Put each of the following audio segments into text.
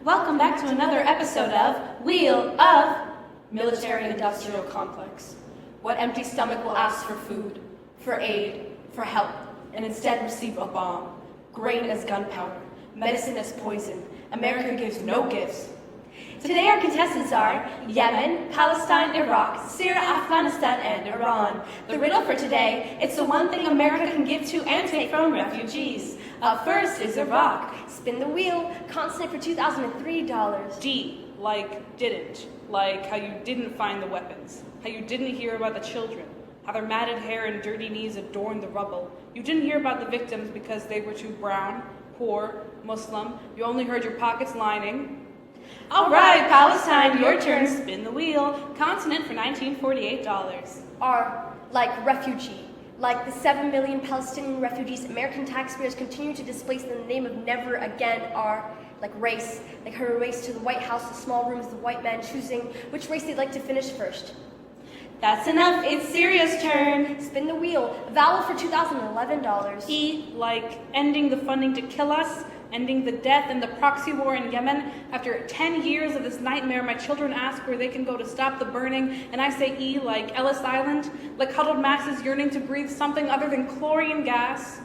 Welcome back to another episode of Wheel of Military-Industrial Complex. What empty stomach will ask for food, for aid, for help, and instead receive a bomb, grain as gunpowder, medicine as poison. America gives no gifts. Today our contestants are Yemen, Palestine, Iraq, Syria, Afghanistan, and Iran. The riddle for today, it's the one thing America can give to and take from refugees. Up first is Iraq. Spin the wheel, consonant for $2,003. D, like didn't. Like how you didn't find the weapons. How you didn't hear about the children. How their matted hair and dirty knees adorned the rubble. You didn't hear about the victims because they were too brown, poor, Muslim. You only heard your pockets lining. All right, Palestine, your turn. Spin the wheel. Consonant for $1948. R, like refugee. Like the 7 million Palestinian refugees American taxpayers continue to displace in the name of never again. R, like race. Like her race to the White House, the small rooms, the white man choosing which race they'd like to finish first. That's enough. It's Syria's turn. Spin the wheel. Vowel for $2,011. E, like ending the funding to kill us. Ending the death and the proxy war in Yemen. After 10 years of this nightmare, my children ask where they can go to stop the burning, and I say E like Ellis Island, like huddled masses yearning to breathe something other than chlorine gas.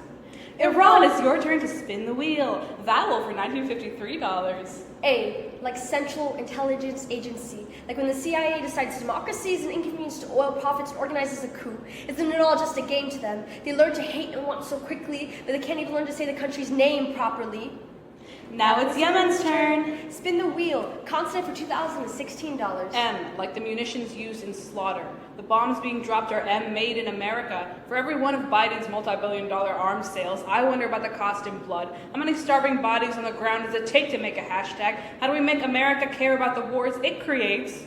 Iran, it's your turn to spin the wheel. Vowel for $1953. A, like Central Intelligence Agency. Like when the CIA decides democracy is an inconvenience to oil profits and organizes a coup. Isn't it all just a game to them? They learn to hate and want so quickly that they can't even learn to say the country's name properly. Now it's Yemen's turn. Spin the wheel. Consonant for $2,016. M, like the munitions used in slaughter. The bombs being dropped are M, made in America. For every one of Biden's multi-billion-dollar arms sales, I wonder about the cost in blood. How many starving bodies on the ground does it take to make a hashtag? How do we make America care about the wars it creates?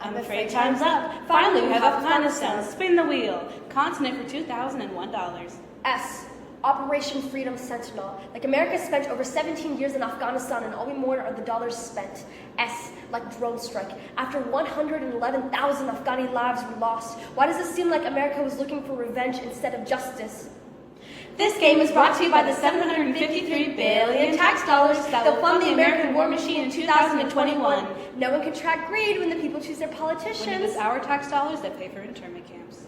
I'm afraid time's up. Finally, we have Afghanistan. Spin the wheel. Consonant for $2,001. S, Operation Freedom Sentinel. Like America spent over 17 years in Afghanistan and all we mourn are the dollars spent. S, like drone strike. After 111,000 Afghani lives were lost, why does it seem like America was looking for revenge instead of justice? This game is brought to you by the $753 billion tax dollars that will fund the American war machine in 2021. No one can track greed when the people choose their When it politicians. is our tax dollars that pay for internment camps.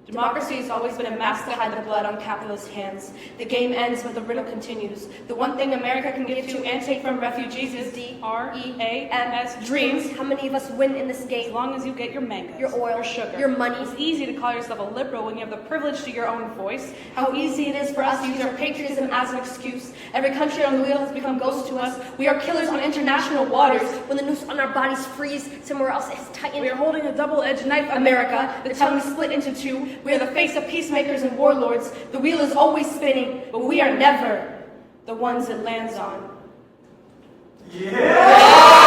Democracy has always been a mask to hide the blood on capitalist hands. The game ends, but the riddle continues. The one thing America can give to and take from refugees is D-R-E-A-M-S, dreams. How many of us win in this As game? long as you get your mangoes, Your oil, your sugar, your money. It's easy to call yourself a liberal when you have the privilege to your own voice. how easy it is for us to use our patriotism as an excuse. Every country on the wheel has become ghost to us. We are killers on international waters. When the noose on our bodies freeze, somewhere else is tightened. We are holding a double-edged knife, America, the tongue is split into two. We are the face of peacemakers and warlords. The wheel is always spinning, but we are never the ones it lands on. Yeah!